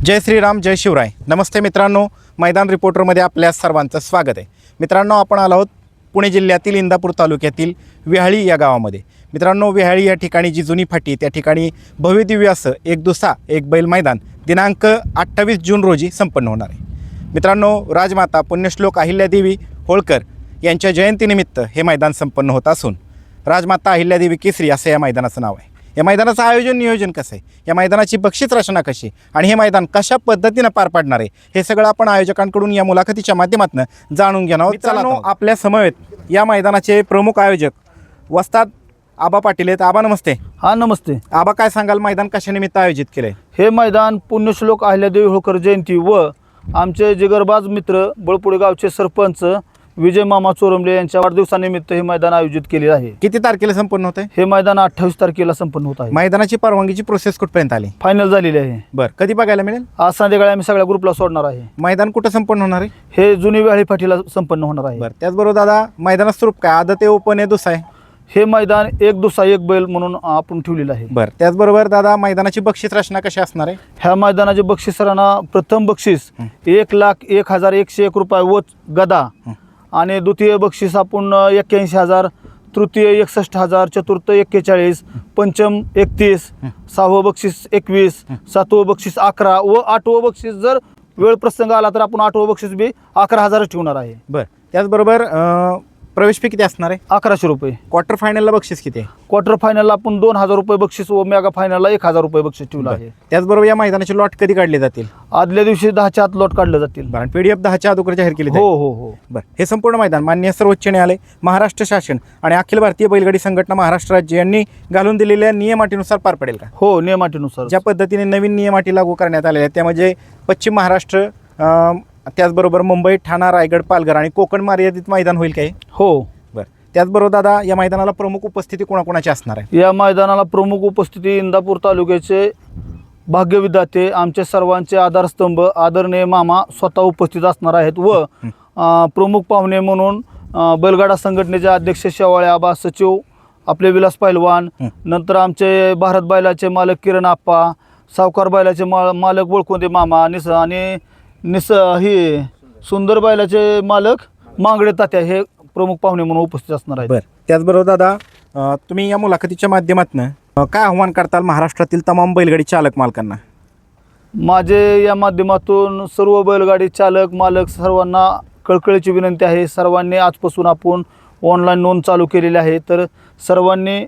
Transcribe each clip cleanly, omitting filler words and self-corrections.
जय श्रीराम जय शिवराय. नमस्ते मित्रांनो, मैदान रिपोर्टरमध्ये आपल्या सर्वांचं स्वागत आहे. मित्रांनो, आपण आलो आहोत पुणे जिल्ह्यातील इंदापूर तालुक्यातील विहाळी या गावामध्ये. मित्रांनो, विहाळी या ठिकाणी जी जुनी फाटी, त्या ठिकाणी भव्यदिव्य असं एक दुसा एक बैल मैदान दिनांक 28 जून रोजी संपन्न होणार आहे. मित्रांनो, राजमाता पुण्यश्लोक अहिल्यादेवी होळकर यांच्या जयंतीनिमित्त हे मैदान संपन्न होत असून राजमाता अहिल्यादेवी केसरी असं या मैदानाचं नाव आहे. या मैदानाचं आयोजन नियोजन कसं आहे, या मैदानाची बक्षीस रचना कशी आणि हे मैदान कशा पद्धतीनं पार पाडणार आहे, हे सगळं आपण आयोजकांकडून या मुलाखतीच्या माध्यमातून जाणून घेणार आहोत. मित्रांनो, आपल्या समवेत या मैदानाचे प्रमुख आयोजक वस्ताद आबा पाटील आहेत. आबा नमस्ते. हा नमस्ते. आबा, काय सांगाल, मैदान कशानिमित्त आयोजित केलं आहे? हे मैदान पुण्यश्लोक अहिल्यादेवी होळकर जयंती व आमचे जिगरबाज मित्र बळपुडे गावचे सरपंच विजय मामा चोरमले यांच्या वाढदिवसानिमित्त हे मैदान आयोजित केले आहे. किती तारखेला संपन्न होत आहे हे मैदान 28 तारखेला संपन्न होत आहे. मैदानाची परवानगीची प्रोसेस कुठपर्यंत आली? फायनल झालेली आहे. बरं, कधी बघायला मिळेल? आज संध्याकाळी आम्ही सगळ्या ग्रुपला सोडणार आहे. मैदान कुठं संपन्न होणार आहे? हे जुनी विहाळी फाटीला संपन्न होणार आहे. बरं, त्याचबरोबर दादा, मैदानाचं स्वरूप काय? आदत आहे, ओपन आहे, दुसा आहे? हे मैदान एक दुसा एक बैल म्हणून आपण ठेवलेलं आहे. बरं, त्याचबरोबर दादा, मैदानाची बक्षीस रचना कशी असणार आहे? ह्या मैदानाचे बक्षिसांना प्रथम बक्षीस 1,01,101 रुपये व गदा आणि द्वितीय बक्षीस आपण 81,000, तृतीय 61,000, चतुर्थ 41, पंचम 31, सहावं बक्षीस 21, सातवं बक्षीस 11 व आठवं बक्षीस जर वेळ प्रसंग आला तर आपण आठवं बक्षीस बी 11,000 ठेवणार आहे. बरं, त्याचबरोबर प्रवेश फी किती असणार आहे? 1100 रुपये. क्वार्टर फायनलला बक्षीस किती आहे? क्वार्टर फायनलला आपण 2,000 रुपये बक्षीस व मेगा फायनलला 1,000 रुपये बक्षीस ठेवलं आहे. त्याचबरोबर या मैदानाचे लॉट कधी काढले जातील? आदल्या दिवशी 10च्या आत लॉट काढले जातील. बरं, PDF 10च्या अगोदर जाहीर केली हो जाईल? हो हो. बरं, हे संपूर्ण मैदान माननीय सर्वोच्च न्यायालय, महाराष्ट्र शासन आणि अखिल भारतीय बैलगाडी संघटना महाराष्ट्र राज्य यांनी घालून दिलेल्या नियमाटीनुसार पार पडेल का? हो, नियमाटीनुसार. ज्या पद्धतीने नवीन नियमाटी लागू करण्यात आलेल्या आहेत त्यामध्ये पश्चिम महाराष्ट्र, त्याचबरोबर मुंबई, ठाणा, रायगड, पालघर आणि कोकण मर्यादित मैदान होईल काय? हो. बरं, त्याचबरोबर दादा, या मैदानाला प्रमुख उपस्थिती कोणाकोणाची असणार आहे? या मैदानाला प्रमुख उपस्थिती इंदापूर तालुक्याचे भाग्यविधाते, आमचे सर्वांचे आधारस्तंभ आदरणीय मामा स्वतः उपस्थित असणार आहेत व प्रमुख पाहुणे म्हणून बैलगाडा संघटनेचे अध्यक्ष शेवाळे आबा, सचिव आपले विलास पैलवान, नंतर आमचे भारत बैलाचे मालक किरण आप्पा, सावकार बैलाचे मालक वळकुंदे मामा ही सुंदर बैलाचे मालक मांगडे तात्या हे प्रमुख पाहुणे म्हणून उपस्थित असणार आहेत. बरं, त्याचबरोबर दादा, तुम्ही या मुलाखतीच्या माध्यमातून काय आव्हान करताल महाराष्ट्रातील तमाम बैलगाडी चालक मालकांना? माझे या माध्यमातून सर्व बैलगाडी चालक मालक सर्वांना कळकळीची विनंती आहे. सर्वांनी आजपासून आपण ऑनलाईन नोंद चालू केलेली आहे, तर सर्वांनी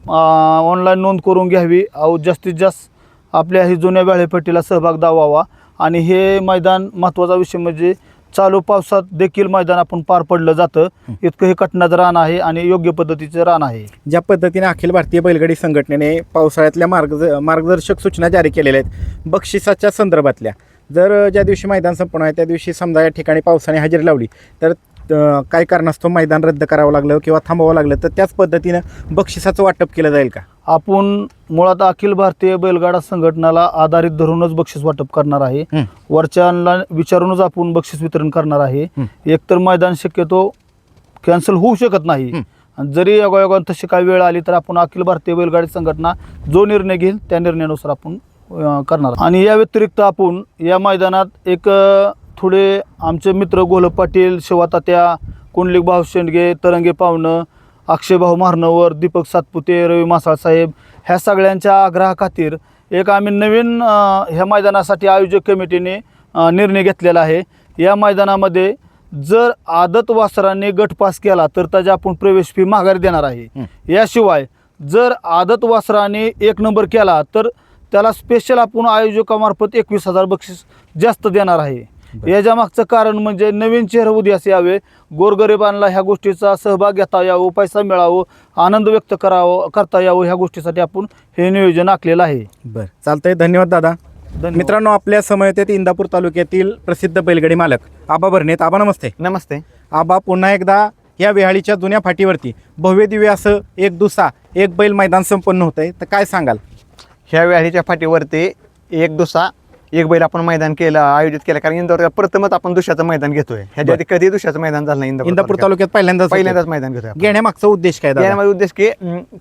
ऑनलाईन नोंद करून घ्यावी. जास्तीत जास्त आपल्या ही जुन्या वेळेपट्टीला सहभाग दावावा. आणि हे मैदान महत्त्वाचा विषय म्हणजे चालू पावसात देखील मैदान आपण पार पडलं जातं, इतकं हे कठणाचं रान आहे आणि योग्य पद्धतीचं रान आहे. ज्या पद्धतीने अखिल भारतीय बैलगाडी संघटनेने पावसाळ्यातल्या मार्गदर्शक सूचना जारी केलेल्या आहेत बक्षिसाच्या संदर्भातल्या, जर ज्या दिवशी मैदान संपन्न आहे त्या दिवशी समजा या ठिकाणी पावसाने हजेरी लावली तर काही कारणास्तव मैदान रद्द करावं लागलं किंवा थांबावं लागलं तर त्याच पद्धतीनं बक्षिसाचं वाटप केलं जाईल का? आपण मुळात अखिल भारतीय बैलगाडा संघटनाला आधारित धरूनच बक्षीस वाटप करणार आहे. वरच्यांना विचारूनच आपण बक्षीस वितरण करणार आहे. एकतर मैदान शक्यतो कॅन्सल होऊ शकत नाही. जरी योगायोगाने तशी काही वेळ आली तर आपण अखिल भारतीय बैलगाडी संघटना जो निर्णय घेईल त्या निर्णयानुसार आपण करणार. आणि या व्यतिरिक्त आपण या मैदानात एक थोडे आमचे मित्र गोलप पाटील, शिवातात्या, कुंडलिक भाऊ शेंडगे, तरंगे पावनं, अक्षय भाऊ मारनवर, दीपक सातपुते, रवी मासाळ साहेब ह्या सगळ्यांच्या आग्रहाखातीर एक आम्ही नवीन ह्या मैदानासाठी आयोजक कमिटीने निर्णय घेतलेला आहे. या मैदानामध्ये जर आदत वासरांनी गट पास केला तर त्याची आपण प्रवेश फी माघारी देणार आहे. याशिवाय जर आदत वासराने 1 नंबर केला तर त्याला स्पेशल आपण आयोजकामार्फत 21,000 बक्षीस जास्त देणार आहे. याच्या मागचं कारण म्हणजे नवीन चेहरे उदयास यावे, गोरगरिबांना ह्या गोष्टीचा सहभाग घेता यावं, पैसा मिळावं, आनंद व्यक्त करता यावं, ह्या गोष्टीसाठी आपण हे नियोजन आखलेलं आहे. बरं, चालतंय. धन्यवाद दादा. मित्रांनो, आपल्या समवेत इंदापूर तालुक्यातील प्रसिद्ध बैलगाडी मालक आबा भरणेत. आबा नमस्ते. नमस्ते. आबा, पुन्हा एकदा या विहाळीच्या जुन्या फाटीवरती भव्य दिव्य असं एक दुसा एक बैल मैदान संपन्न होत आहे, तर काय सांगाल? ह्या वेळीच्या फाटीवरती एक दुसा एक बैल आपण मैदान केलं, आयोजित केलं. कारण इंदापूर प्रथमच आपण दुसऱ्याचं मैदान घेतोय. ह्याच्या आधी कधी दुसऱ्याचं मैदान झालं नाही इंदापूर तालुक्यात पहिल्यांदाच पहिल्यांदाच मैदान घेतोय आपण. घेण्यामागचा उद्देश काय दादा? यामध्ये उद्देश की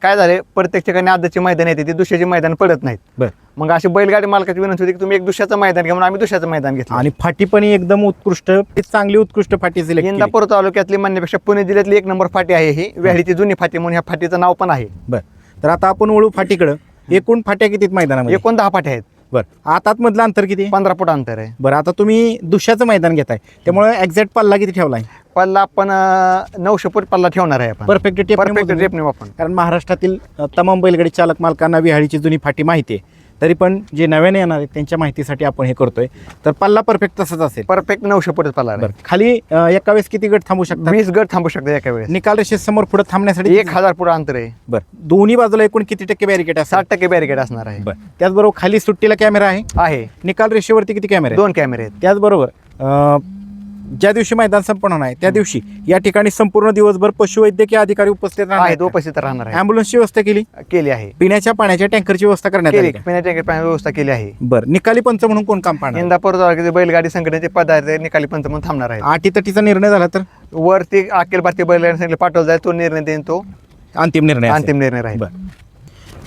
काय झाले, प्रत्येक ठिकाणी आदतची मैदान येते, ती दुसऱ्याची मैदान पडत नाहीत. बर. मग अशी बैलगाडी मालकाची विनंती होती की तुम्ही एक दुसऱ्याचं मैदान घ्या, म्हणून आम्ही दुसऱ्याचं मैदान घेतलं. आणि फाटी पण एकदम उत्कृष्ट, चांगली उत्कृष्ट फाटी सिलेक्ट केली. इंदापूर तालुक्यातली म्हणण्यापेक्षा पुणे जिल्ह्यातली 1 नंबर फाटी आहे ही. व्याळीची जुनी फाटी म्हणून ह्या फाटीचं नाव पण आहे. बर. तर आता आपण वळू फाटीकडं. एकूण फाट्या किती मैदानामध्ये? एकूण 10 फाट्या आहेत. बरं. आतात मधलं अंतर किती? 15 फूट अंतर आहे. बरं. आता तुम्ही दुसऱ्याचं मैदान घेताय, त्यामुळे एक्झॅक्ट पल्ला किती ठेवलाय? पल्ला आपण 900 फूट पल्ला ठेवणार आहे आपण. परफेक्ट परफेक्ट टेपने वापरून. कारण महाराष्ट्रातील तमाम बैलगाडी चालक मालकांना विहाळीची जुनी फाटी माहिती आहे, तरी पण जे नव्याने येणार आहेत त्यांच्या माहितीसाठी आपण हे करतोय. तर पल्ला परफेक्ट तसाच असेल. परफेक्ट 900 फूट पल्ला आहे. बरं. खाली एका वेळेस किती गट थांबू शकतात? 20 गट थांबू शकतात एका वेळेस. निकाल रेषे समोर पुढे थांबण्यासाठी 1000 फूट अंतर आहे. बरं. दोन्ही बाजूला एकूण किती टक्के बॅरिकेड असतात? 60% बॅरिकेड असणार आहे. बरं. त्याचबरोबर खाली सुट्टीला कॅमेरा आहे. निकाल रेषेवरती किती कॅमेरे आहेत? 2 कॅमेरे आहेत. त्याचबरोबर ज्या दिवशी मैदान संपन्न होणार आहे त्या दिवशी या ठिकाणी संपूर्ण दिवसभर पशुवैद्यकीय अधिकारी उपस्थित राहणार आहे. आहेत. उपस्थित राहणार आहे. ॲम्ब्युलन्सची व्यवस्था केली आहे. पिण्याच्या पाण्याच्या टँकरची व्यवस्था करण्यात आली का? पिण्याच्या व्यवस्था केली आहे. बरं. निकाली पंच म्हणून कोण काम पाहणार? इंदापूर तालुक्याचे बैलगाडी संघटनेचे पदार्थ निकाली पंच म्हणून थांबणार आहे. अटीतटीचा निर्णय झाला तर वरती अखिल भारतीय बैलगाडी संघटनेला पाठवला जाईल, तो निर्णय देईन, तो अंतिम निर्णय असेल. अंतिम निर्णय राहील. बरं.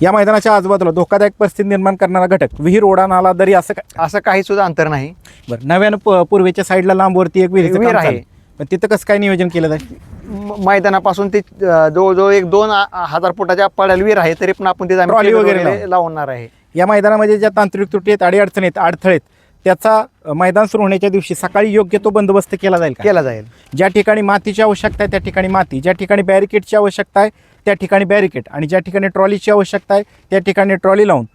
या मैदानाच्या आजूबाजूला धोकादायक परिस्थिती निर्माण करणारा घटक विहीर, ओढा, नाला, दरी असं काही सुद्धा अंतर नाही. बरं. नव्यानं पूर्वेच्या साईडला लांबवरती एक विहीर विहीर आहे. आहे, पण तिथं कसं काय नियोजन केलं जाईल? मैदानापासून ते जवळजवळ 1-2 फुटाच्या पडायला विहीर आहे, तरी पण आपण ते ट्रॉली वगैरे लावणार आहे. या मैदानामध्ये ज्या तांत्रिक त्रुटी आहेत, अडीअडचणी आहेत, अडथळे आहेत, त्याचा मैदान सुरू होण्याच्या दिवशी सकाळी योग्य तो बंदोबस्त केला जाईल का? केला जाईल. ज्या ठिकाणी मातीची आवश्यकता आहे त्या ठिकाणी माती, ज्या ठिकाणी बॅरिकेडची आवश्यकता आहे त्या ठिकाणी बॅरिकेड, आणि ज्या ठिकाणी ट्रॉलीची आवश्यकता आहे त्या ठिकाणी ट्रॉली लावून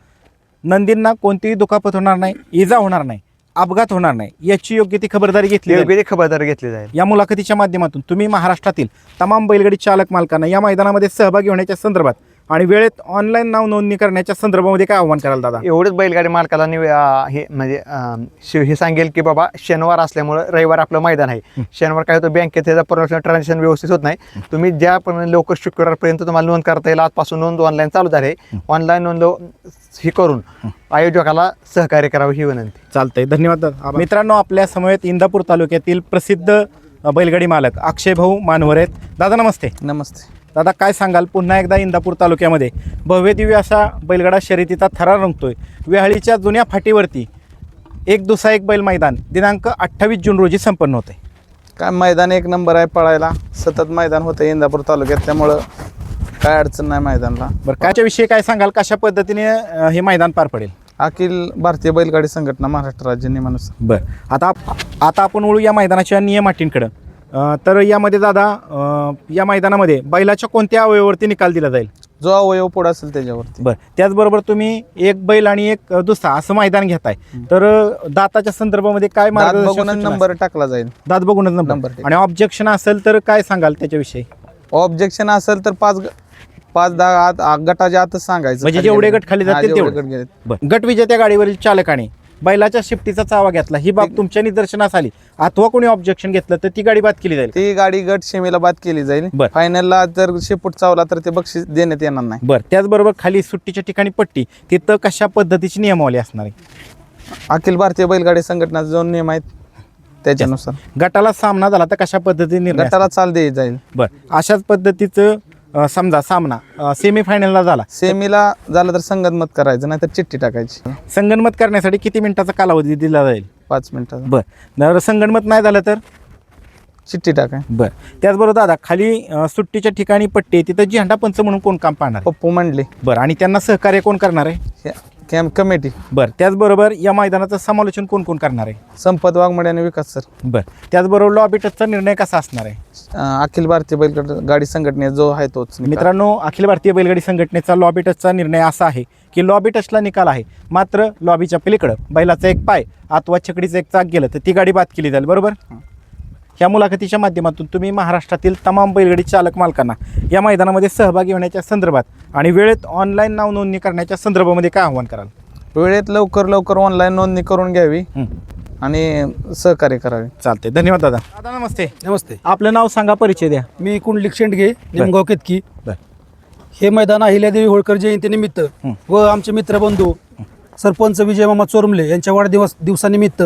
नंदींना कोणतीही दुखापत होणार नाही, इजा होणार नाही, अपघात होणार नाही याची योग्य ती खबरदारी घेतली जाईल. योग्य ती खबरदारी घेतली जाईल. या मुलाखतीच्या माध्यमातून तुम्ही महाराष्ट्रातील तमाम बैलगाडी चालक मालकांना या मैदानामध्ये सहभागी होण्याच्या संदर्भात आणि वेळेत ऑनलाईन नाव नोंदणी करण्याच्या संदर्भामध्ये काय आव्हान कराल दादा? एवढंच बैलगाडी मालकाला हे म्हणजे हे सांगेल की बाबा शनिवार असल्यामुळं रविवार आपलं मैदान आहे. शनिवार काय होतं, बँकेत त्याचा परमिशन ट्रान्झॅक्शन व्यवस्थित होत नाही. तुम्ही ज्याप्रमाणे लवकर शुक्रवारपर्यंत तुम्हाला नोंद करता येईल. आजपासून नोंद ऑनलाईन चालू झाली. ऑनलाईन नोंद ही करून आयोजकाला सहकार्य करावं ही विनंती. चालतंय. धन्यवाद दादा. मित्रांनो, आपल्या समवेत इंदापूर तालुक्यातील प्रसिद्ध बैलगाडी मालक अक्षय भाऊ मानवर आहेत. दादा नमस्ते. नमस्ते दादा, काय सांगाल, पुन्हा एकदा इंदापूर तालुक्यामध्ये भव्य दिव्य असा बैलगाडा शर्यतीचा थरार रंगतोय. विहाळीच्या जुन्या फाटीवरती एक दुसरा एक बैल मैदान दिनांक 28 जून रोजी संपन्न होते. काय मैदान एक नंबर आहे, पळायला सतत मैदान होतं इंदापूर तालुक्यात, त्यामुळं काय अडचण नाही मैदानला. बरं, कायच्या काय सांगाल, कशा पद्धतीने हे मैदान पार पडेल? अखिल भारतीय बैलगाडी संघटना महाराष्ट्र राज्य नियमानुसार. बरं. आता आपण वळू या मैदानाच्या नियम अटींकडं. तर यामध्ये दादा, या मैदानामध्ये बैलाच्या कोणत्या अवयवावरती निकाल दिला जाईल? जो अवयव पुढे असेल त्याच्यावरती. बरं. त्याचबरोबर तुम्ही एक बैल आणि एक दुसरा असं मैदान घेताय, तर दाताच्या संदर्भामध्ये काय दात मार्गदर्शक बघूनच सूचना नंबर टाकला जाईल. दात बघूनच नंबर. नंबर. आणि ऑब्जेक्शन असेल तर काय सांगाल त्याच्याविषयी? ऑब्जेक्शन असेल तर 5-10 गटाच्या आतच सांगायचं. म्हणजे जेवढे गट खाली जातील जेवढे तेवढे. गट गेले. बरं. गट विजेत्या गाडीवरील चालकाने बैलाच्या शिफ्टीचा चावा घेतला, ही बाब तुमच्या निदर्शनास आली अथवा कोणी ऑब्जेक्शन घेतलं तर ती गाडी बाद केली जाईल? ती गाडी गट शेमीला बाद केली जाईल. बरं. फायनलला जर शेपूट चावला तर ते बक्षीस देण्यात येणार नाही. बरं. त्याचबरोबर खाली सुट्टीच्या ठिकाणी पट्टी, तिथं कशा पद्धतीची नियमावली असणार आहे? अखिल भारतीय बैलगाडी संघटनाचे जो नियम आहेत त्याच्यानुसार. गटाला सामना झाला तर कशा पद्धतीने निर्णय गटाला चाल दिली जाईल. बरं. अशाच पद्धतीचं समजा सामना सेमीफायनलला झाला, सेमीला झालं तर संगनमत करायचं, नाही तर चिठ्ठी टाकायची. संगणमत करण्यासाठी किती मिनिटाचा कालावधी दिला जाईल? 5 मिनिटाचा. बरं. जर संगणमत नाही झालं तर चिठ्ठी टाकाय. बरं. त्याचबरोबर दादा, खाली सुट्टीच्या ठिकाणी पट्टी आहे, तिथं झेंडा पंच म्हणून कोण काम पाहणार आहे? पप्पू मंडले. बरं. आणि त्यांना सहकार्य कोण करणार आहे? Camp committee. बरं. त्याचबरोबर या मैदानाचं समालोचन कोण कोण करणार आहे? संपत वाघमडे आणि विकास सर. बरं. त्याचबरोबर लॉबी टचचा निर्णय कसा असणार आहे? अखिल भारतीय बैलगाडी संघटने जो आहे तोच निकाल. मित्रांनो, अखिल भारतीय बैलगाडी संघटनेचा लॉबी टचचा निर्णय असा आहे की लॉबी टचला निकाल आहे, मात्र लॉबीच्या पलीकडं बैलाचा एक पाय अथवा छकडीचं एक चाक गेलं तर ती गाडी बाद केली जाईल. बरोबर. ह्या मुलाखतीच्या माध्यमातून तुम्ही महाराष्ट्रातील तमाम बैलगाडी चालक मालकांना या मैदानामध्ये सहभागी होण्याच्या संदर्भात आणि वेळेत ऑनलाईन नाव नोंदणी करण्याच्या संदर्भामध्ये काय आव्हान कराल? वेळेत लवकर ऑनलाईन नोंदणी करून घ्यावी आणि सहकार्य करावे. चालते. धन्यवाद दादा. दादा नमस्ते. नमस्ते. आपलं नाव सांगा, परिचय द्या. मी कुंडलिक शेंडगे, निमगाव केतकी. बरं. हे मैदान अहिल्यादेवी होळकर जयंतीनिमित्त व आमचे मित्रबंधू सरपंच विजयमामा चोरमले यांच्या दिवसानिमित्त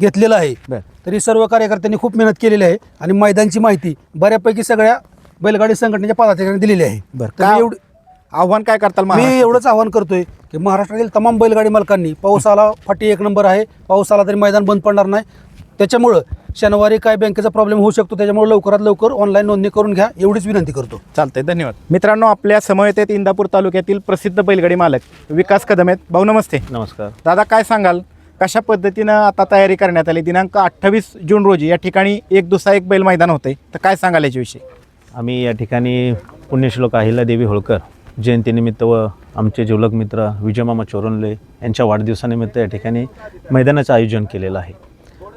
घेतलेलं आहे. बरं. तरी सर्व कार्यकर्त्यांनी खूप मेहनत केलेली आहे आणि मैदानची माहिती बऱ्यापैकी सगळ्या बैलगाडी संघटनेच्या पदाधिकाऱ्यांनी दिलेली आहे. बरं. तर काय एवढं आव्हान काय करताल मी महाराष्ट्रात? एवढंच आवाहन करतोय की महाराष्ट्रातील तमाम बैलगाडी मालकांनी पाऊस आला फाटी 1 नंबर आहे, पाऊस आला तरी मैदान बंद पडणार नाही. त्याच्यामुळं शनिवारी काय बँकेचा प्रॉब्लेम होऊ शकतो, त्याच्यामुळे लवकरात लवकर ऑनलाईन नोंदणी करून घ्या एवढीच विनंती करतो. चालतंय, धन्यवाद. मित्रांनो, आपल्या समवेत आहेत इंदापूर तालुक्यातील प्रसिद्ध बैलगाडी मालक विकास कदम आहेत. भाऊ नमस्ते. नमस्कार. दादा, काय सांगाल कशा पद्धतीनं आता तयारी करण्यात आली? दिनांक 28 जून रोजी या ठिकाणी 1 दुसरा 1 बैल मैदान होते, तर काय सांगाल याच्याविषयी? आम्ही या ठिकाणी पुण्यश्लोक अहिल्यादेवी होळकर जयंतीनिमित्त व आमचे जिवलग मित्र विजयमामा चोरनले यांच्या वाढदिवसानिमित्त या ठिकाणी मैदानाचं आयोजन केलेलं आहे.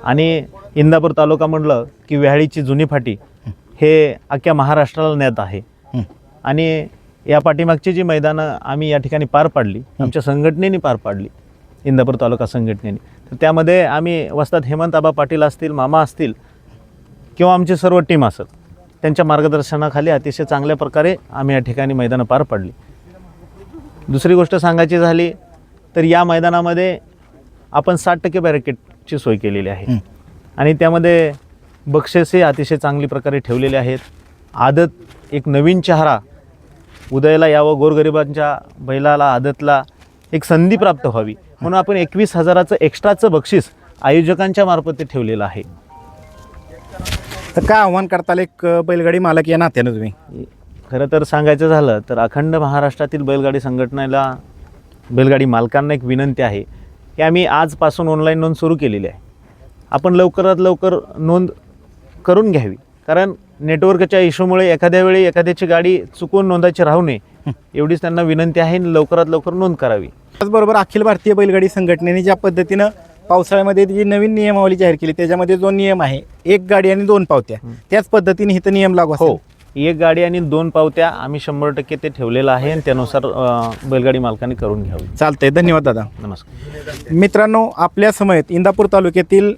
आणि इंदापूर तालुका म्हटलं की व्याहाळीची जुनी फाटी हे अख्ख्या महाराष्ट्राला ज्ञात आहे. आणि या पाठीमागची जी मैदानं आम्ही या ठिकाणी पार पाडली, आमच्या संघटनेने पार पाडली, इंदापूर तालुका संघटनेने, तर त्यामध्ये आम्ही वस्ताद हेमंत आबा पाटील असतील, मामा असतील किंवा आमची सर्व टीम असेल, त्यांच्या मार्गदर्शनाखाली अतिशय चांगल्या प्रकारे आम्ही या ठिकाणी मैदानं पार पाडली. दुसरी गोष्ट सांगायची झाली तर या मैदानामध्ये आपण 60% बॅरिकेडची सोय केलेली आहे आणि त्यामध्ये बक्षिसे अतिशय चांगली प्रकारे ठेवलेले आहेत. आदत एक नवीन चेहरा उदयाला यावं, गोरगरिबांच्या बैलाला आदतला एक संधी प्राप्त व्हावी म्हणून आपण 21,000चं एक्स्ट्राचं बक्षीस आयोजकांच्या मार्फत ते ठेवलेलं आहे. तर काय आव्हान करताल एक बैलगाडी मालक या नात्यानं तुम्ही? खरं तर सांगायचं झालं तर अखंड महाराष्ट्रातील बैलगाडी संघटनेला, बैलगाडी मालकांना एक विनंती आहे की आम्ही आजपासून ऑनलाईन नोंद सुरू केलेली आहे. आपण लवकरात लवकर नोंद करून घ्यावी, कारण नेटवर्कच्या इश्यूमुळे एखाद्या वेळी एखाद्याची गाडी चुकून नोंदायची राहू नये एवढीच त्यांना विनंती आहे. लवकरात लवकर नोंद करावी. त्याचबरोबर अखिल भारतीय बैलगाडी संघटनेने ज्या पद्धतीनं पावसाळ्यामध्ये जी नवीन नियमावली जाहीर केली, त्याच्यामध्ये जो नियम आहे 1 गाडी आणि 2 पावत्या, त्याच पद्धतीने इथं नियम लागू असेल? हो, 1 गाडी आणि 2 पावत्या आम्ही 100% ते ठेवलेलं आहे आणि त्यानुसार बैलगाडी मालकांनी करून घ्यावी. चालतंय, धन्यवाद दादा. नमस्कार. मित्रांनो, आपल्या समयेत इंदापूर तालुक्यातील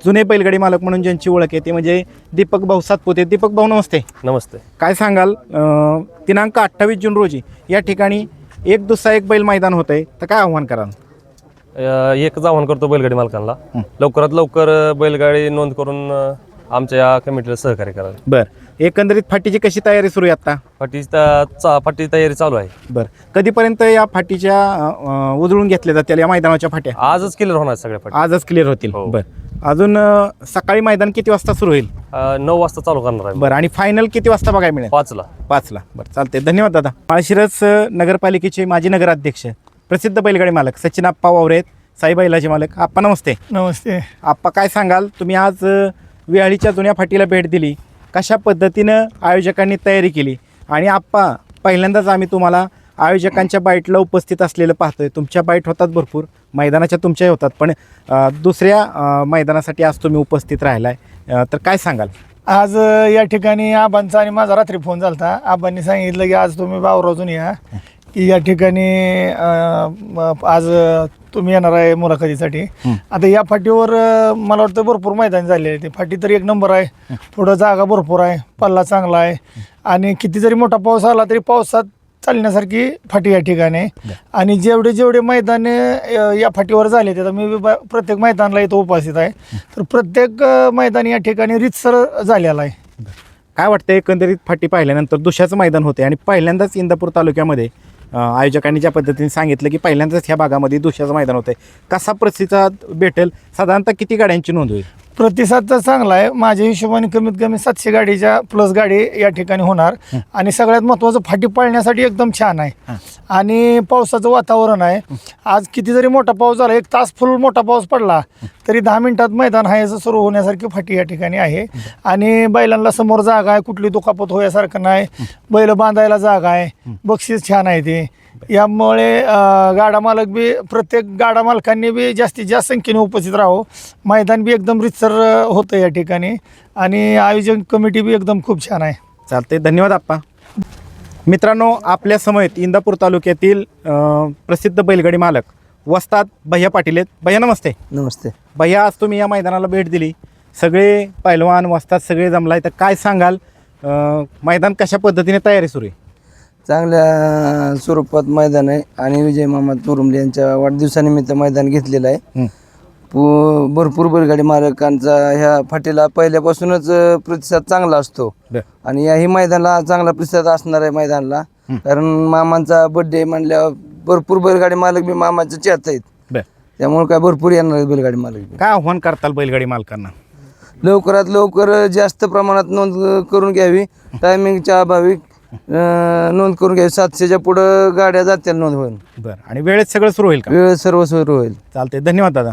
जुने बैलगाडी मालक म्हणून ज्यांची ओळख आहे ते म्हणजे दीपक भाऊ सातपुते. दीपक भाऊ नमस्ते. नमस्ते. काय सांगाल दिनांक 28 जून रोजी या ठिकाणी 1 दुसरा 1 बैल मैदान होत आहे, तर काय आव्हान कराल? एकच आवाहन करतो बैलगाडी मालकांना, लवकरात लवकर बैलगाडी नोंद करून आमच्या या कमिटीला सहकार्य करावे. बरं, एकंदरीत फाटीची कशी तयारी सुरू आहे आता? फाटीची तयारी चालू आहे. बरं, कधीपर्यंत या फाटीच्या उजळून घेतल्या जातील या मैदानाच्या फाट्या? आजच क्लिअर होणार सगळ्या फाटी. आजच क्लिअर होतील. हो. बरं, अजून सकाळी मैदान किती वाजता सुरू होईल? 9 वाजता चालू करणार आहे. बरं, आणि फायनल किती वाजता बघायला मिळेल? 5ला. 5ला. बरं, चालते, धन्यवाद दादा. माळशिरस नगरपालिकेचे माजी नगराध्यक्ष, प्रसिद्ध बैलगाडी मालक सचिन आप्पा वावरे आहेत, साई बैलाचे मालक. आप्पा नमस्ते. नमस्ते. आप्पा, काय सांगाल, तुम्ही आज विहाळीच्या जुन्या फाटीला भेट दिली, कशा पद्धतीनं आयोजकांनी तयारी केली? आणि आप्पा, पहिल्यांदाच आम्ही तुम्हाला आयोजकांच्या बाईटला उपस्थित असलेलं पाहतोय. तुमच्या बाईट होतात भरपूर, मैदानाच्या तुमच्याही होतात, पण दुसऱ्या मैदानासाठी आज तुम्ही उपस्थित राहिलाय, तर काय सांगाल? आज या ठिकाणी आबांचा आणि माझा रात्री फोन झाला होता. आबांनी सांगितलं की आज तुम्ही बावराजून या, की या ठिकाणी आज तुम्ही येणार आहे मुलाखतीसाठी. आता या फाटीवर मला वाटतं भरपूर मैदान झाले आहे. ते फाटी तर 1 नंबर आहे, पुढं जागा भरपूर आहे, पल्ला चांगला आहे आणि किती जरी मोठा पाऊस आला तरी पावसात चालण्यासारखी फाटी या ठिकाणी आहे. आणि जेवढे मैदान या फाटीवर झाले ते, मी प्रत्येक मैदानाला इथं उपस्थित आहे, तर प्रत्येक मैदान या ठिकाणी रीतसर झालेला आहे. काय वाटतं एकंदरीत फाटी पाहिल्यानंतर? दुसऱ्याचं मैदान होते आणि पहिल्यांदाच इंदापूर तालुक्यामध्ये आयोजकांनी ज्या पद्धतीने सांगितलं की पहिल्यांदाच ह्या भागामध्ये दुसऱ्याचं मैदान होतं आहे, कसा प्रतिसाद भेटेल? साधारणतः किती गाड्यांची नोंद होईल? प्रतिसाद तर चांगला आहे. माझ्या हिशोबाने कमीत कमी 700 गाडीच्या प्लस गाडी या ठिकाणी होणार. आणि सगळ्यात महत्त्वाचं, फाटी पाळण्यासाठी एकदम छान आहे आणि पावसाचं वातावरण आहे. आज किती जरी मोठा पाऊस झाला, 1 तास फुल मोठा पाऊस पडला तरी 10 मिनिटात मैदान आहे सुरू होण्यासारखी फाटी या ठिकाणी आहे. आणि बैलांना समोर जागा आहे, कुठली दुखापत होण्यासारखं नाही, बैल बांधायला जागा आहे, बक्षीस छान आहे ते. यामुळे गाडा मालक बी, प्रत्येक गाडा मालकांनी बी जास्तीत जास्त संख्येने उपस्थित राहावं. मैदान बी एकदम रितसर होतं या ठिकाणी आणि आयोजन कमिटी बी एकदम खूप छान आहे. चालते, धन्यवाद आप्पा. मित्रांनो, आपल्या समयेत इंदापूर तालुक्यातील प्रसिद्ध बैलगाडी मालक वस्ताद भैया पाटील आहेत. भैया नमस्ते. नमस्ते भैया, आज तुम्ही या मैदानाला भेट दिली, सगळे पैलवान वस्ताद सगळे जमलाय, तर काय सांगाल मैदान कशा पद्धतीने तयारी सुरू आहे? चांगल्या स्वरूपात मैदान आहे आणि विजय मामा चोरुमले यांच्या वाढदिवसानिमित्त मैदान घेतलेलं आहे. भरपूर बैलगाडी मालकांचा ह्या फाटीला पहिल्यापासूनच प्रतिसाद चांगला असतो बर. आणि याही मैदानाला चांगला प्रतिसाद असणार आहे मैदानाला, कारण मामांचा बड्डे म्हणल्यावर भरपूर बैलगाडी मालक बी मामाचे चाहते आहेत, बर. त्यामुळे काय भरपूर येणार आहेत बैलगाडी मालक बी. काय आव्हान करताल बैलगाडी मालकांना? लवकरात लवकर जास्त प्रमाणात नोंद करून घ्यावी, टायमिंगच्या अभावी नोंद करून घ्यावी. 700च्या पुढं गाड्या जातील नोंद होईल. बरं, आणि वेळेत सगळं सुरू होईल का? वेळ सर्व सुरू होईल. चालते, धन्यवाद दादा.